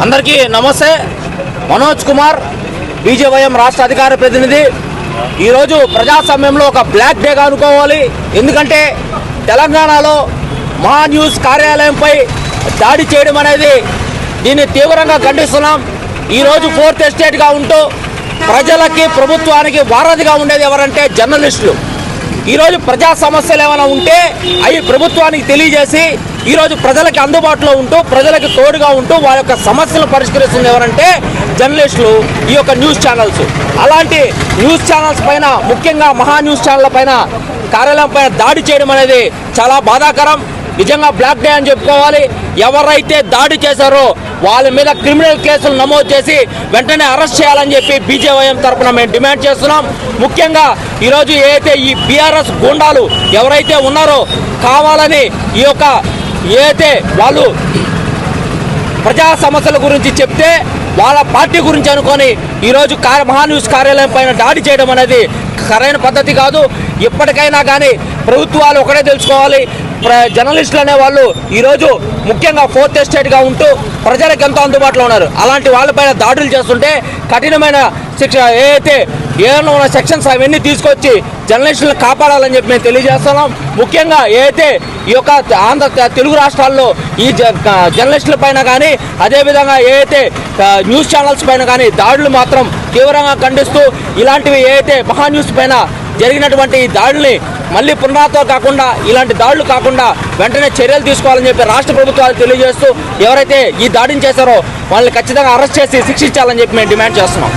అందరికీ నమస్తే. మనోజ్ కుమార్, బీజేవైఎం రాష్ట్ర అధికార ప్రతినిధి. ఈరోజు ప్రజాస్వామ్యంలో ఒక బ్లాక్ డేగా అనుకోవాలి. ఎందుకంటే తెలంగాణలో మహా న్యూస్ కార్యాలయంపై దాడి చేయడం అనేది దీన్ని తీవ్రంగా ఖండిస్తున్నాం. ఈరోజు ఫోర్త్ ఎస్టేట్గా ఉంటూ ప్రజలకి ప్రభుత్వానికి వారధిగా ఉండేది ఎవరంటే జర్నలిస్టులు. ఈరోజు ప్రజా సమస్యలు ఏమైనా ఉంటే అవి ప్రభుత్వానికి తెలియజేసి ఈరోజు ప్రజలకి అందుబాటులో ఉంటూ ప్రజలకు తోడుగా ఉంటూ వారి యొక్క సమస్యలను పరిష్కరిస్తుంది ఎవరంటే జర్నలిస్టులు, ఈ యొక్క న్యూస్ ఛానల్స్. అలాంటి న్యూస్ ఛానల్స్ పైన, ముఖ్యంగా మహా న్యూస్ ఛానల్ పైన కార్యాలయం పైన దాడి చేయడం అనేది చాలా బాధాకరం. నిజంగా బ్లాక్ డే అని చెప్పుకోవాలి. ఎవరైతే దాడి చేశారో వాళ్ళ మీద క్రిమినల్ కేసులు నమోదు చేసి వెంటనే అరెస్ట్ చేయాలని చెప్పి బీజేవైఎం తరఫున మేము డిమాండ్ చేస్తున్నాం. ముఖ్యంగా ఈరోజు ఏదైతే ఈ బీఆర్ఎస్ గూండాలు ఎవరైతే ఉన్నారో కావాలని ఈ యొక్క ఏదైతే వాళ్ళు ప్రజా సమస్యల గురించి చెప్తే వాళ్ళ పార్టీ గురించి అనుకొని ఈరోజు మహా న్యూస్ కార్యాలయం పైన దాడి చేయడం అనేది సరైన పద్ధతి కాదు. ఇప్పటికైనా కానీ ప్రభుత్వాలు ఒకటే తెలుసుకోవాలి, జర్నలిస్టులు అనేవాళ్ళు ఈరోజు ముఖ్యంగా ఫోర్త్ ఎస్టేట్గా ఉంటూ ప్రజలకు ఎంతో అందుబాటులో ఉన్నారు. అలాంటి వాళ్ళపైన దాడులు చేస్తుంటే కఠినమైన శిక్ష ఏదైనా ఉన్న సెక్షన్స్ అవన్నీ తీసుకొచ్చి జర్నలిస్టులను కాపాడాలని చెప్పి మేము తెలియజేస్తున్నాం. ముఖ్యంగా ఏదైతే ఈ యొక్క తెలుగు రాష్ట్రాల్లో ఈ జర్నలిస్టుల పైన కానీ అదేవిధంగా ఏదైతే న్యూస్ ఛానల్స్ పైన కానీ దాడులు మాత్రం తీవ్రంగా ఖండిస్తూ ఇలాంటివి ఏదైతే మహా న్యూస్ పైన జరిగినటువంటి ఈ దాడుల్ని మళ్ళీ పునరావృతం కాకుండా, ఇలాంటి దాడులు కాకుండా వెంటనే చర్యలు తీసుకోవాలని చెప్పి రాష్ట్ర ప్రభుత్వాలు తెలియజేస్తూ ఎవరైతే ఈ దాడిని చేశారో వాళ్ళని ఖచ్చితంగా అరెస్ట్ చేసి శిక్షించాలని చెప్పి మేము డిమాండ్ చేస్తున్నాం.